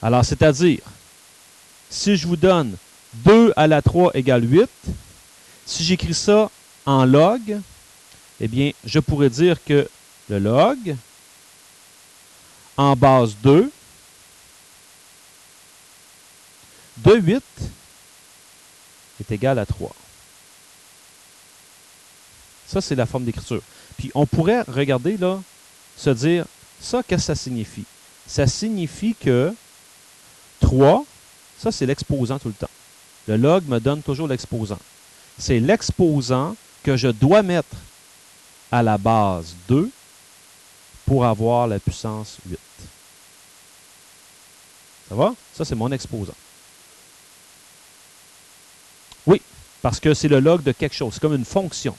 Alors, c'est-à-dire, si je vous donne 2 à la 3 égale 8, si j'écris ça en log, eh bien, je pourrais dire que le log en base 2 de 8 est égal à 3. Ça, c'est la forme d'écriture. Puis, on pourrait regarder, là, se dire, ça, qu'est-ce que ça signifie? Ça signifie que 3, ça, c'est l'exposant tout le temps. Le log me donne toujours l'exposant. C'est l'exposant que je dois mettre à la base 2 pour avoir la puissance 8. Ça va? Ça, c'est mon exposant. Oui, parce que c'est le log de quelque chose. C'est comme une fonction.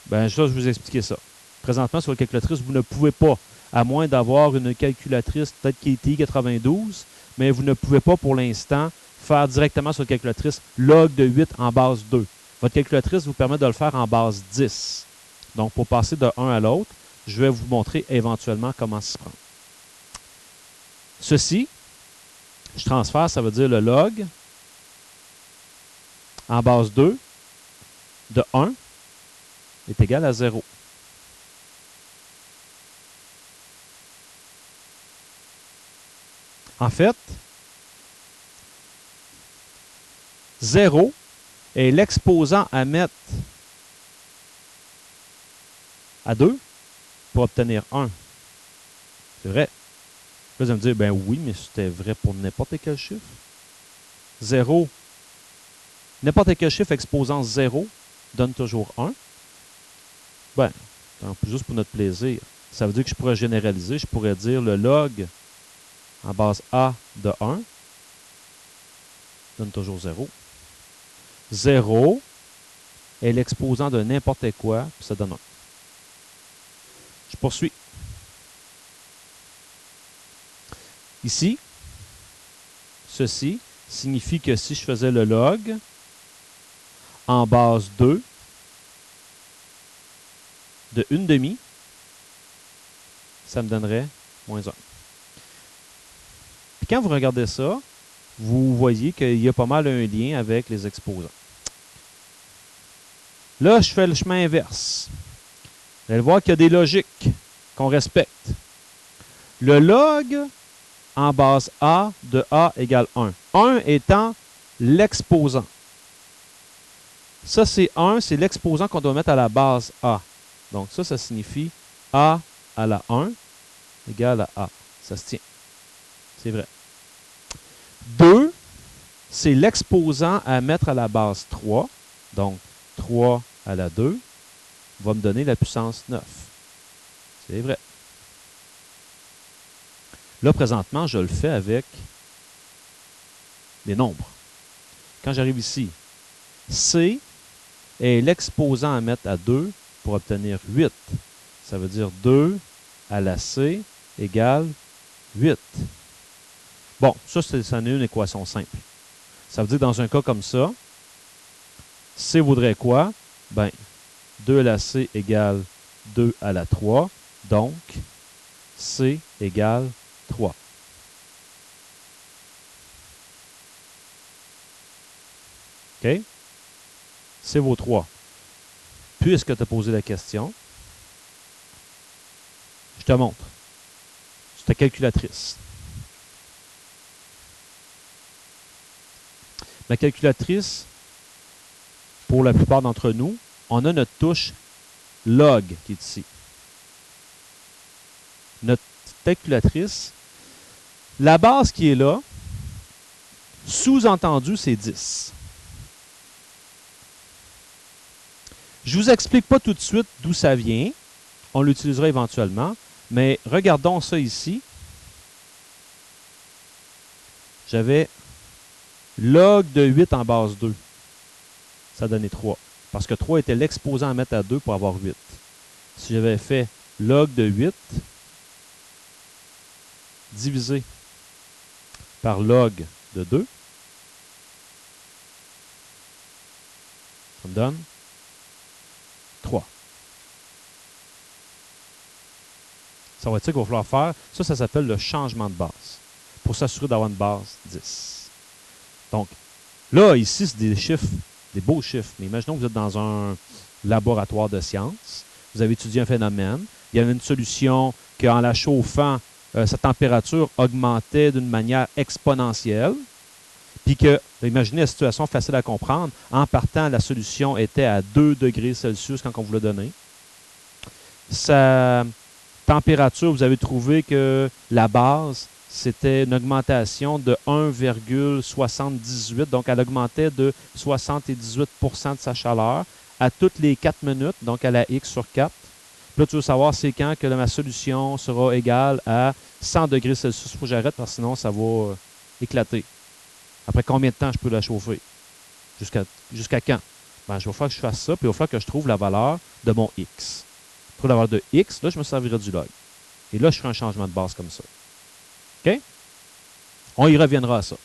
Ben, je vais vous expliquer ça. Présentement, sur la calculatrice, vous ne pouvez pas, à moins d'avoir une calculatrice peut-être qui est TI 92, mais vous ne pouvez pas pour l'instant faire directement sur la calculatrice log de 8 en base 2. Votre calculatrice vous permet de le faire en base 10. Donc, pour passer de 1 à l'autre, je vais vous montrer éventuellement comment s'y prendre. Ceci, je transfère, ça veut dire le log en base 2 de 1 est égal à 0. En fait, 0 est l'exposant à mettre à 2 pour obtenir 1. C'est vrai. Là, vous allez me dire, ben oui, mais c'était vrai pour n'importe quel chiffre. 0, n'importe quel chiffre exposant 0 donne toujours 1. Ben, juste pour notre plaisir, ça veut dire que je pourrais généraliser. Je pourrais dire le log en base A de 1 donne toujours 0. 0 est l'exposant de n'importe quoi, puis ça donne 1. Je poursuis. Ici, ceci signifie que si je faisais le log en base 2 de 1/2, ça me donnerait moins 1. Puis quand vous regardez ça, vous voyez qu'il y a pas mal un lien avec les exposants. Là, je fais le chemin inverse. Vous allez voir qu'il y a des logiques qu'on respecte. Le log en base A de A égale 1. 1 étant l'exposant. Ça, c'est 1, c'est l'exposant qu'on doit mettre à la base A. Donc, ça signifie A à la 1 égale à A. Ça se tient. C'est vrai. 2, c'est l'exposant à mettre à la base 3. Donc, 3 à la 2 va me donner la puissance 9. C'est vrai. Là, présentement, je le fais avec des nombres. Quand j'arrive ici, C est l'exposant à mettre à 2 pour obtenir 8. Ça veut dire 2 à la C égale 8. Bon, ça, c'est une équation simple. Ça veut dire que dans un cas comme ça, C vaudrait quoi? Ben, 2 à la C égale 2 à la 3. Donc, C égale 3. OK? C'est vos 3. Puisque tu as posé la question, je te montre. C'est ta calculatrice. Ma calculatrice, pour la plupart d'entre nous, on a notre touche log qui est ici. Notre calculatrice, la base qui est là, sous-entendu, c'est 10. Je ne vous explique pas tout de suite d'où ça vient. On l'utilisera éventuellement. Mais regardons ça ici. J'avais log de 8 en base 2. Ça donnait 3. Parce que 3 était l'exposant à mettre à 2 pour avoir 8. Si j'avais fait log de 8 divisé par log de 2, ça me donne 3. Ça va être ça qu'il va falloir faire. Ça s'appelle le changement de base pour s'assurer d'avoir une base 10. Donc, là, ici, c'est des chiffres, des beaux chiffres. Mais imaginons que vous êtes dans un laboratoire de sciences. Vous avez étudié un phénomène. Il y avait une solution qu'en la chauffant, sa température augmentait d'une manière exponentielle. Puis que, imaginez la situation facile à comprendre. En partant, la solution était à 2 degrés Celsius quand on vous l'a donné. Sa température, vous avez trouvé que la base, c'était une augmentation de 1,78. Donc, elle augmentait de 78 % de sa chaleur à toutes les 4 minutes, donc à la X sur 4. Puis là, tu veux savoir c'est quand que ma solution sera égale à 100 degrés Celsius. Il faut que j'arrête parce que sinon, ça va éclater. Après combien de temps je peux la chauffer? Jusqu'à quand? Ben, je vais falloir que je fasse ça, puis il va falloir que je trouve la valeur de mon X. Je trouve la valeur de X, là, je me servirai du log. Et là, je ferai un changement de base comme ça. OK? On y reviendra à ça.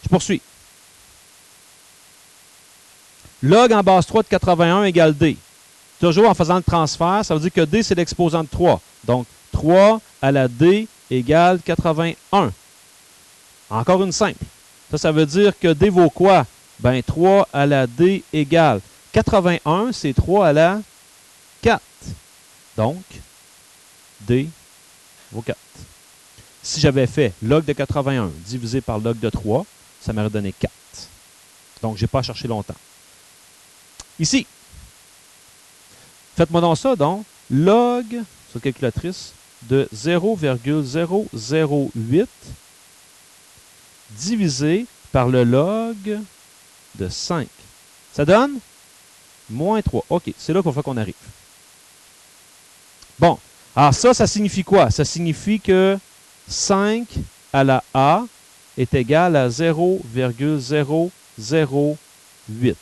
Je poursuis. Log en base 3 de 81 égale D. Toujours en faisant le transfert, ça veut dire que D, c'est l'exposant de 3. Donc, 3 à la D égale 81. Encore une simple. Ça veut dire que D vaut quoi? Ben, 3 à la D égale 81, c'est 3 à la 4. Donc, D vaut 4. Si j'avais fait log de 81 divisé par log de 3, ça m'aurait donné 4. Donc, je n'ai pas à chercher longtemps. Ici, faites-moi donc ça, donc, log, sur la calculatrice, de 0,008 divisé par le log de 5. Ça donne moins 3. OK, c'est là qu'il faut qu'on arrive. Bon, alors ça signifie quoi? Ça signifie que 5 à la A est égal à 0,008.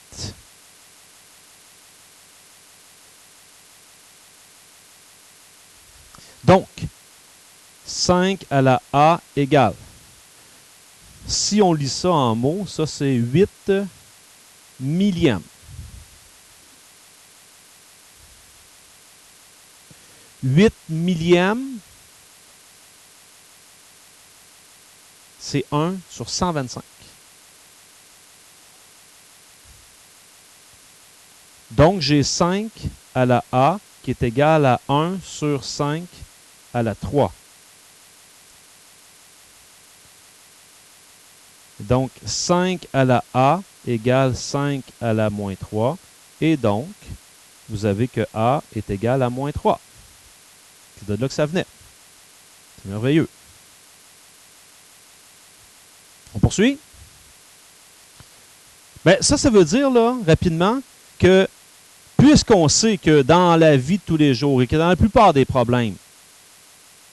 Donc, 5 à la A égale. Si on lit ça en mots, ça c'est 8 millièmes. 8 millièmes, c'est 1 sur 125. Donc, j'ai 5 à la A qui est égal à 1 sur 5 à la 3. Donc, 5 à la A égale 5 à la moins 3. Et donc, vous avez que A est égal à moins 3. C'est de là que ça venait. C'est merveilleux. On poursuit? Bien, ça veut dire, là, rapidement, que puisqu'on sait que dans la vie de tous les jours et que dans la plupart des problèmes,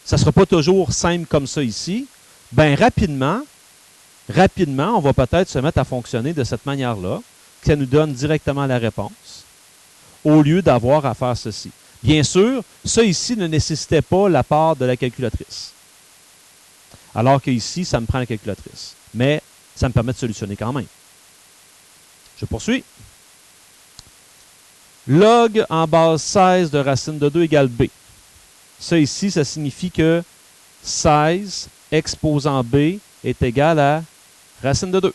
ça ne sera pas toujours simple comme ça ici, bien, rapidement, on va peut-être se mettre à fonctionner de cette manière-là, que ça nous donne directement la réponse, au lieu d'avoir à faire ceci. Bien sûr, ça ici ne nécessitait pas la part de la calculatrice. Alors qu'ici, ça me prend la calculatrice. Mais ça me permet de solutionner quand même. Je poursuis. Log en base 16 de racine de 2 égale B. Ça ici, ça signifie que 16 exposant B est égal à racine de 2.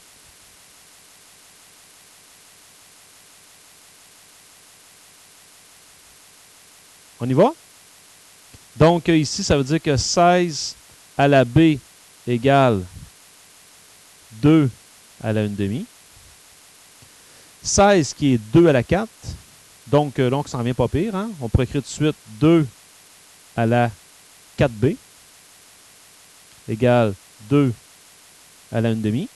On y va? Donc, ici, ça veut dire que 16 à la B égale 2 à la 1/2. 16 qui est 2 à la 4. Donc, ça n'en vient pas pire. Hein? On pourrait écrire tout de suite 2 à la 4B égale 2 à la 1/2.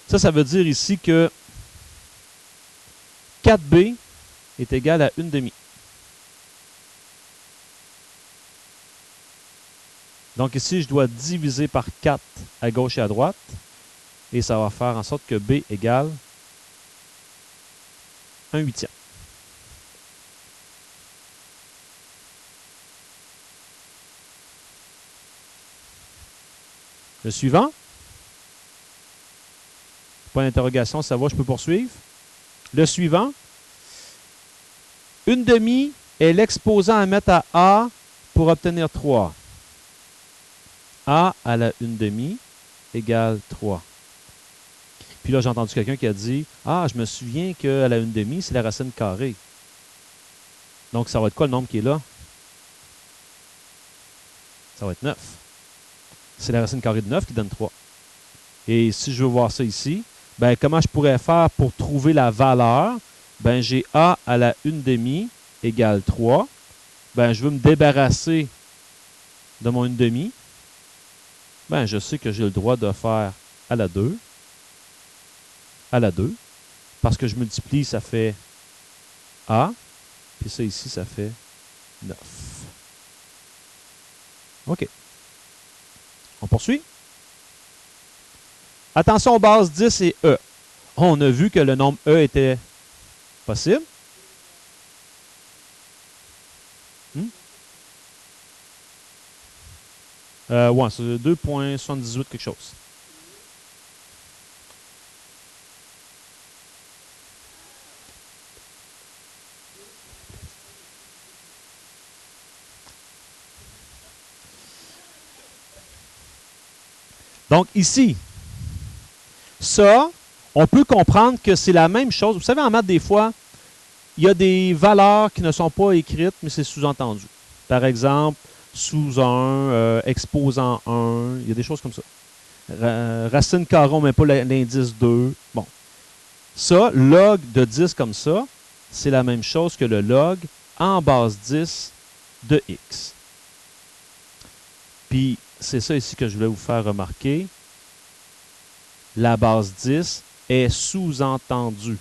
Ça veut dire ici que 4B est égal à 1/2. Donc ici, je dois diviser par 4 à gauche et à droite. Et ça va faire en sorte que B égale 1/8. Le suivant. Point d'interrogation, ça va, je peux poursuivre. Le suivant. 1/2 est l'exposant à mettre à A pour obtenir 3. A à la 1/2 égale 3. Puis là, j'ai entendu quelqu'un qui a dit « Ah, je me souviens qu'à la 1/2, c'est la racine carrée. » Donc, ça va être quoi le nombre qui est là? Ça va être 9. C'est la racine carrée de 9 qui donne 3. Et si je veux voir ça ici, ben, comment je pourrais faire pour trouver la valeur? Ben, j'ai A à la 1/2 égale 3. Ben, je veux me débarrasser de mon 1/2. Ben, je sais que j'ai le droit de faire à la 2. À la 2. Parce que je multiplie, ça fait A. Puis ça ici, ça fait 9. OK. On poursuit. Attention aux bases 10 et E. On a vu que le nombre E était possible. Ouais, c'est 2,78 quelque chose. Donc ici, ça, on peut comprendre que c'est la même chose. Vous savez, en maths, des fois, il y a des valeurs qui ne sont pas écrites, mais c'est sous-entendu. Par exemple, sous 1, exposant 1, il y a des choses comme ça. Racine carrée, on ne met pas l'indice 2. Bon. Ça, log de 10 comme ça, c'est la même chose que le log en base 10 de x. Puis, c'est ça ici que je voulais vous faire remarquer. La base 10 est sous-entendue.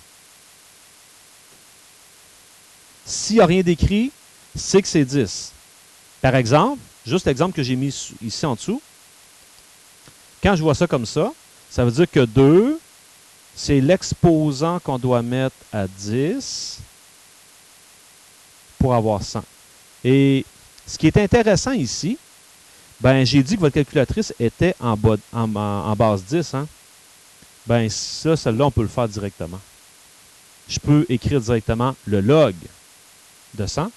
S'il n'y a rien d'écrit, c'est que c'est 10. Par exemple, juste l'exemple que j'ai mis ici en dessous, quand je vois ça comme ça, ça veut dire que 2, c'est l'exposant qu'on doit mettre à 10 pour avoir 100. Et ce qui est intéressant ici, ben j'ai dit que votre calculatrice était en base 10. Hein? Ben ça, celle-là, on peut le faire directement. Je peux écrire directement le log de 100.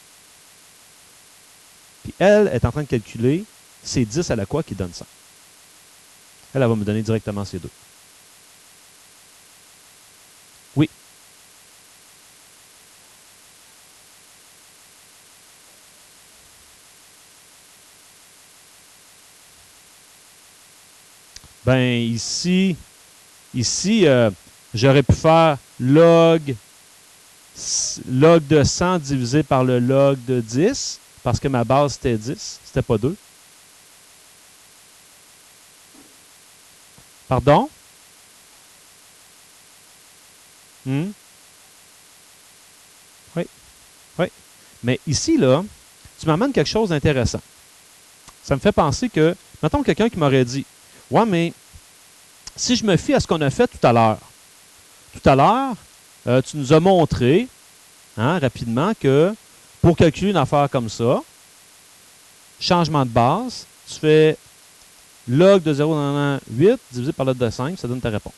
Puis elle est en train de calculer c'est 10 à la quoi qui donne 100. Elle va me donner directement ces deux. Oui. Ben ici, j'aurais pu faire log de 100 divisé par le log de 10, parce que ma base c'était 10, c'était pas 2. Pardon? Oui. Oui. Mais ici, là, tu m'amènes quelque chose d'intéressant. Ça me fait penser que, mettons quelqu'un qui m'aurait dit, ouais, mais si je me fie à ce qu'on a fait tout à l'heure, tu nous as montré, hein, rapidement, que pour calculer une affaire comme ça, changement de base, tu fais log de 0,8 divisé par log de 5, ça donne ta réponse.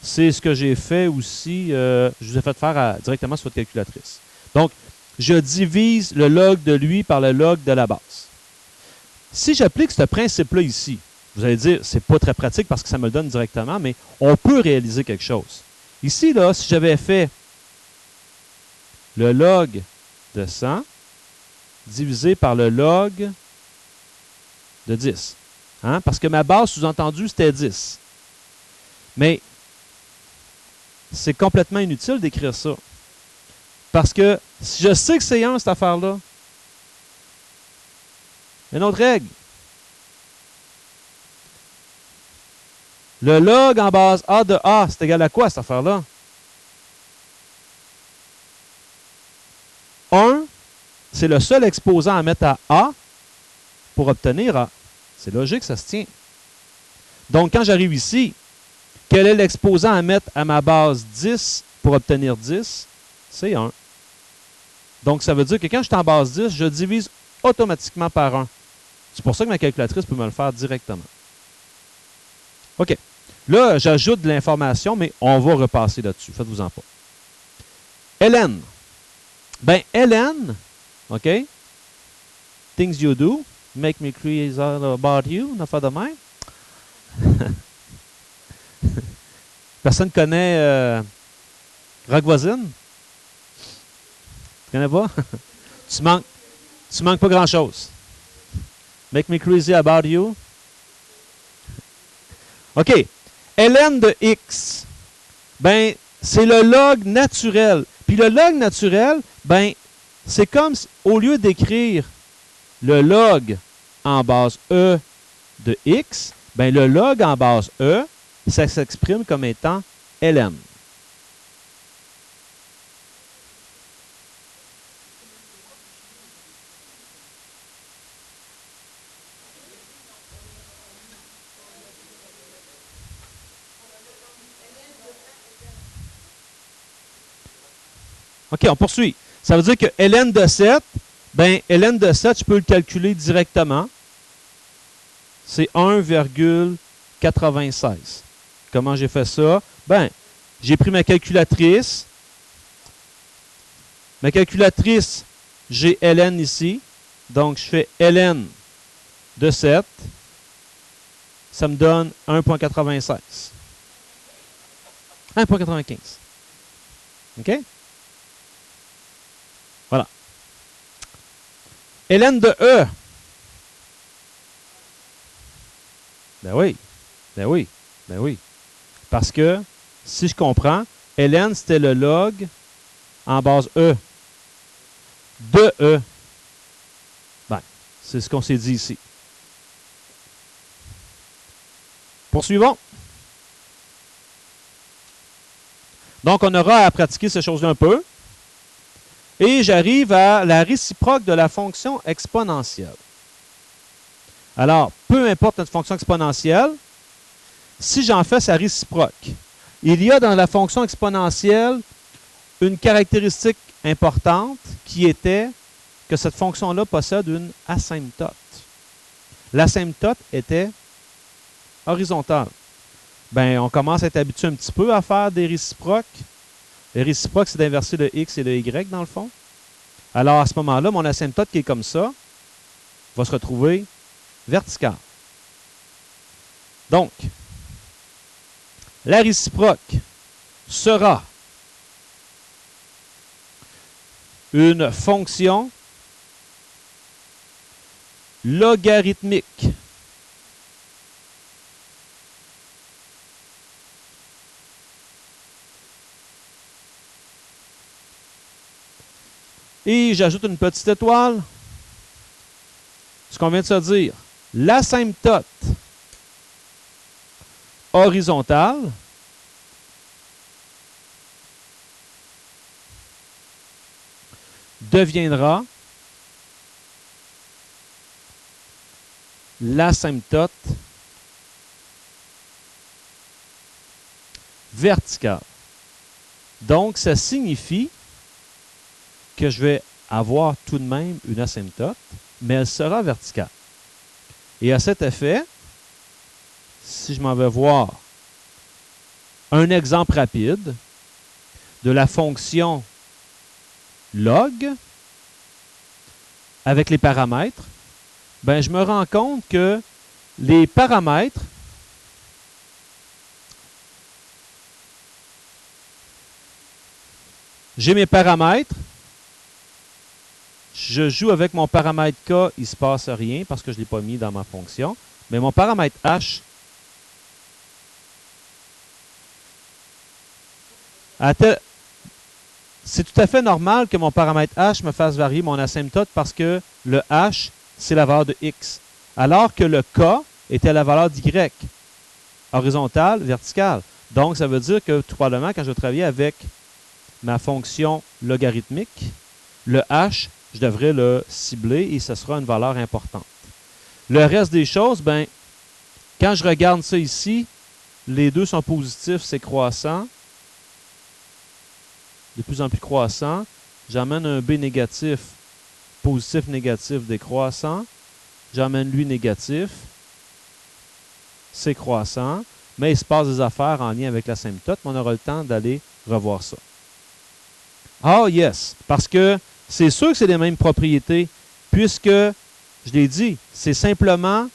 C'est ce que j'ai fait aussi, je vous ai fait faire directement sur votre calculatrice. Donc, je divise le log de lui par le log de la base. Si j'applique ce principe-là ici, vous allez dire, c'est pas très pratique parce que ça me le donne directement, mais on peut réaliser quelque chose. Ici, là, si j'avais fait le log de 100 divisé par le log de 10, hein, parce que ma base, sous-entendu, c'était 10. Mais c'est complètement inutile d'écrire ça. Parce que si je sais que c'est 1, cette affaire-là, une autre règle. Le log en base A de A, c'est égal à quoi, cette affaire-là? 1, c'est le seul exposant à mettre à A pour obtenir A. C'est logique, ça se tient. Donc, quand j'arrive ici, quel est l'exposant à mettre à ma base 10 pour obtenir 10? C'est 1. Donc, ça veut dire que quand je suis en base 10, je divise automatiquement par 1. C'est pour ça que ma calculatrice peut me le faire directement. OK. Là, j'ajoute de l'information, mais on va repasser là-dessus. Faites-vous-en pas. Hélène. Ben, Hélène, OK, things you do make me crazy about you, une affaire de même. Personne connaît Rock Voisine? Tu connais pas? tu manques pas grand-chose. Make me crazy about you. OK. ln de x, ben, c'est le log naturel. Puis le log naturel, ben, c'est comme si, au lieu d'écrire le log en base e de x, ben, le log en base e, ça s'exprime comme étant ln. OK, on poursuit. Ça veut dire que ln de 7, ben, ln de 7, je peux le calculer directement. C'est 1,96. Comment j'ai fait ça? Ben, j'ai pris ma calculatrice. Ma calculatrice, j'ai ln ici. Donc, je fais ln de 7. Ça me donne 1,96. 1,95. OK? Voilà. ln de E. Ben oui. Ben oui. Ben oui. Parce que, si je comprends, ln, c'était le log en base E. De E. Ben, c'est ce qu'on s'est dit ici. Poursuivons. Donc, on aura à pratiquer ces choses-là un peu. Et j'arrive à la réciproque de la fonction exponentielle. Alors, peu importe notre fonction exponentielle, si j'en fais sa réciproque, il y a dans la fonction exponentielle une caractéristique importante qui était que cette fonction-là possède une asymptote. L'asymptote était horizontale. Ben, on commence à être habitué un petit peu à faire des réciproques. Les réciproques, c'est d'inverser le x et le y dans le fond. Alors, à ce moment-là, mon asymptote qui est comme ça va se retrouver vertical. Donc, la réciproque sera une fonction logarithmique et j'ajoute une petite étoile. Ce qu'on vient de se dire, l'asymptote horizontale deviendra l'asymptote verticale. Donc, ça signifie que je vais avoir tout de même une asymptote, mais elle sera verticale. Et à cet effet, si je m'en vais voir un exemple rapide de la fonction log avec les paramètres, ben, je me rends compte que les paramètres j'ai mes paramètres. Je joue avec mon paramètre K, il ne se passe rien parce que je ne l'ai pas mis dans ma fonction. Mais mon paramètre H, c'est tout à fait normal que mon paramètre H me fasse varier mon asymptote parce que le H, c'est la valeur de X. Alors que le K était la valeur d'Y, horizontale, verticale. Donc, ça veut dire que tout probablement, quand je vais travailler avec ma fonction logarithmique, le H, je devrais le cibler et ce sera une valeur importante. Le reste des choses, ben, quand je regarde ça ici, les deux sont positifs, c'est croissant. De plus en plus croissant. J'emmène un B négatif, positif, négatif, décroissant. J'emmène lui négatif, c'est croissant. Mais il se passe des affaires en lien avec l'asymptote, mais on aura le temps d'aller revoir ça. Ah, yes, parce que c'est sûr que c'est les mêmes propriétés, puisque je l'ai dit, c'est simplement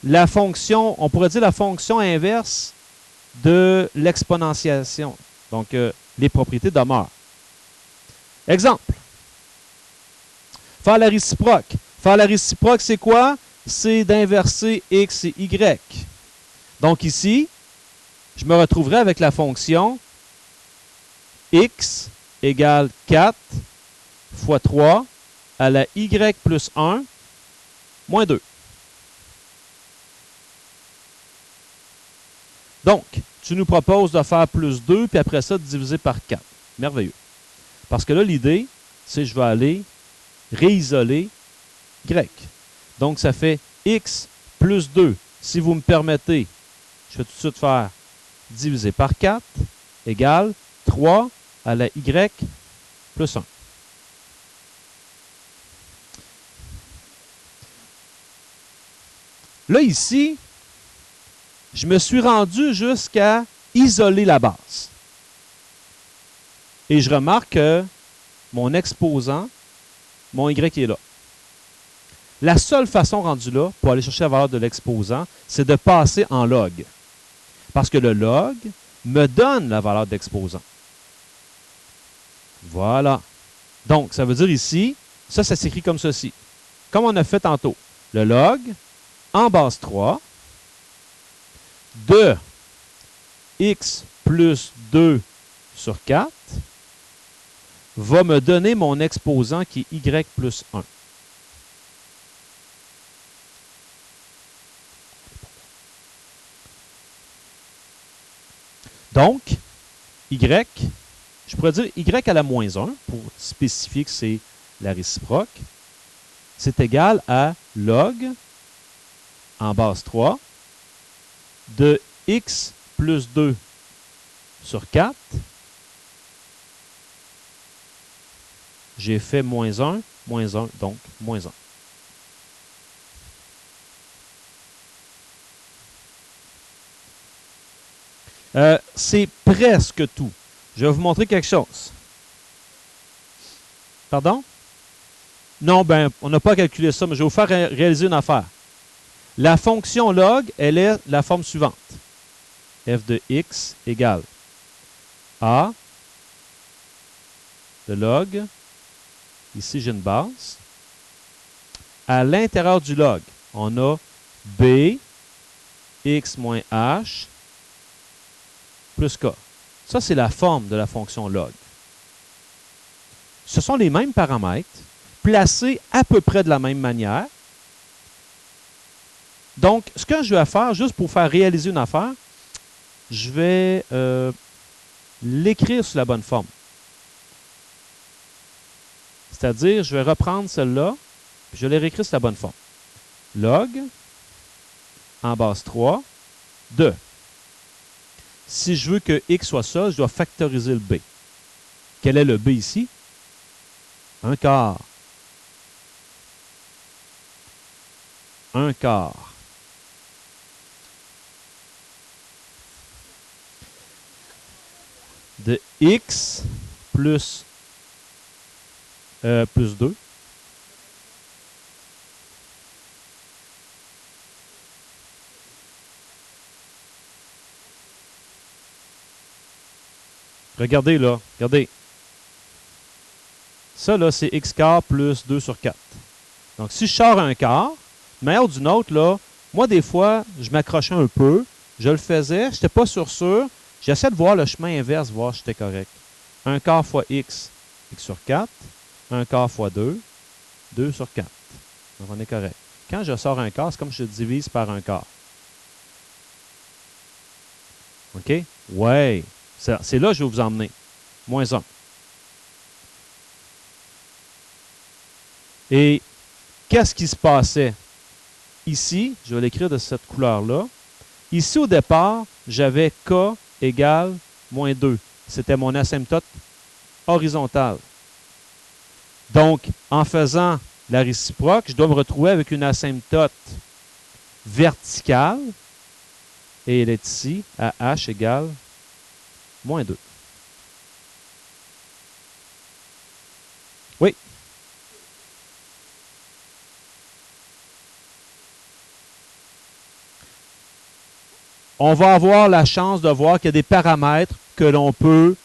la fonction, on pourrait dire la fonction inverse de l'exponentiation. Donc, les propriétés demeurent. Exemple. Faire la réciproque. Faire la réciproque, c'est quoi? C'est d'inverser x et y. Donc ici, je me retrouverai avec la fonction x égale 4 fois 3 à la y plus 1 moins 2. Donc, tu nous proposes de faire plus 2, puis après ça, de diviser par 4. Merveilleux. Parce que là, l'idée, c'est que je vais aller réisoler y. Donc, ça fait x plus 2. Si vous me permettez, je vais tout de suite faire diviser par 4 égale 3 à la y plus 1. Là, ici, je me suis rendu jusqu'à isoler la base. Et je remarque que mon exposant, mon y est là. La seule façon rendue là, pour aller chercher la valeur de l'exposant, c'est de passer en log. Parce que le log me donne la valeur d'exposant. Voilà. Donc, ça veut dire ici, ça s'écrit comme ceci. Comme on a fait tantôt. Le log, en base 3, de x plus 2 sur 4 va me donner mon exposant qui est y plus 1. Donc, y, je pourrais dire y à la moins 1 pour spécifier que c'est la réciproque. C'est égal à log en base 3 de x plus 2 sur 4. J'ai fait moins 1, donc moins 1. C'est presque tout. Je vais vous montrer quelque chose. Pardon? Non, ben, on n'a pas calculé ça, mais je vais vous faire réaliser une affaire. La fonction log, elle est la forme suivante. F de x égale a de log. Ici, j'ai une base. À l'intérieur du log, on a b x moins h plus k. Ça, c'est la forme de la fonction log. Ce sont les mêmes paramètres, placés à peu près de la même manière. Donc, ce que je vais faire, juste pour faire réaliser une affaire, je vais l'écrire sous la bonne forme. C'est-à-dire, je vais reprendre celle-là, puis je vais les réécrire sous la bonne forme. Log, en base 3, de. Si je veux que x soit ça, je dois factoriser le b. Quel est le b ici? 1 quart. 1 quart. De x plus 2. Regardez là, regardez. Ça là, c'est x quart plus 2 sur 4. Donc si je sors un quart, de manière ou d'une autre, là, moi des fois, je m'accrochais un peu, je le faisais, je n'étais pas sûr. J'essaie de voir le chemin inverse, voir si j'étais correct. 1 quart fois x, x sur 4. 1 quart fois 2, 2 sur 4. Donc, on est correct. Quand je sors un quart, c'est comme si je divise par un quart. OK? Ouais. C'est là que je vais vous emmener. Moins 1. Et qu'est-ce qui se passait? Ici, je vais l'écrire de cette couleur-là. Ici, au départ, j'avais k égale moins 2. C'était mon asymptote horizontale. Donc, en faisant la réciproque, je dois me retrouver avec une asymptote verticale. Et elle est ici à h égale moins 2. Oui. on va avoir la chance de voir qu'il y a des paramètres que l'on peut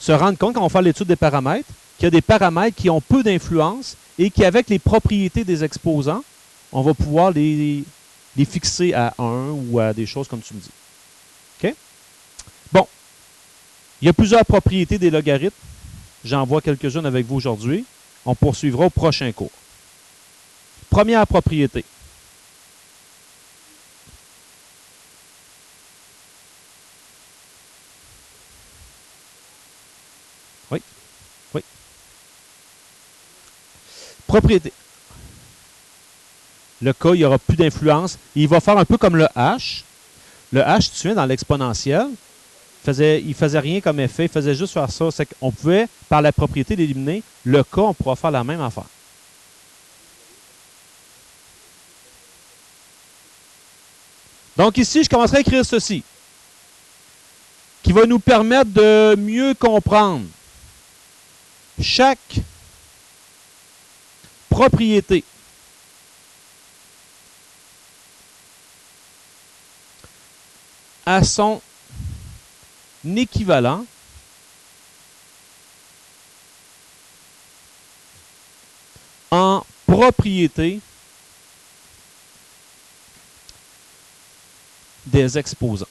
se rendre compte quand on fait l'étude des paramètres, qu'il y a des paramètres qui ont peu d'influence et qui, avec les propriétés des exposants, on va pouvoir les fixer à 1 ou à des choses comme tu me dis. OK? Bon. Il y a plusieurs propriétés des logarithmes. J'en vois quelques-unes avec vous aujourd'hui. On poursuivra au prochain cours. Première propriété. Oui. Oui. Propriété. Le K, il n'y aura plus d'influence. Il va faire un peu comme le H. Le H, tu te souviens, dans l'exponentiel, il ne faisait rien comme effet. Il faisait juste faire ça. C'est qu'on pouvait, par la propriété, l'éliminer. Le K, on pourra faire la même affaire. Donc ici, je commencerai à écrire ceci, qui va nous permettre de mieux comprendre chaque propriété à son équivalent en propriété des exposants.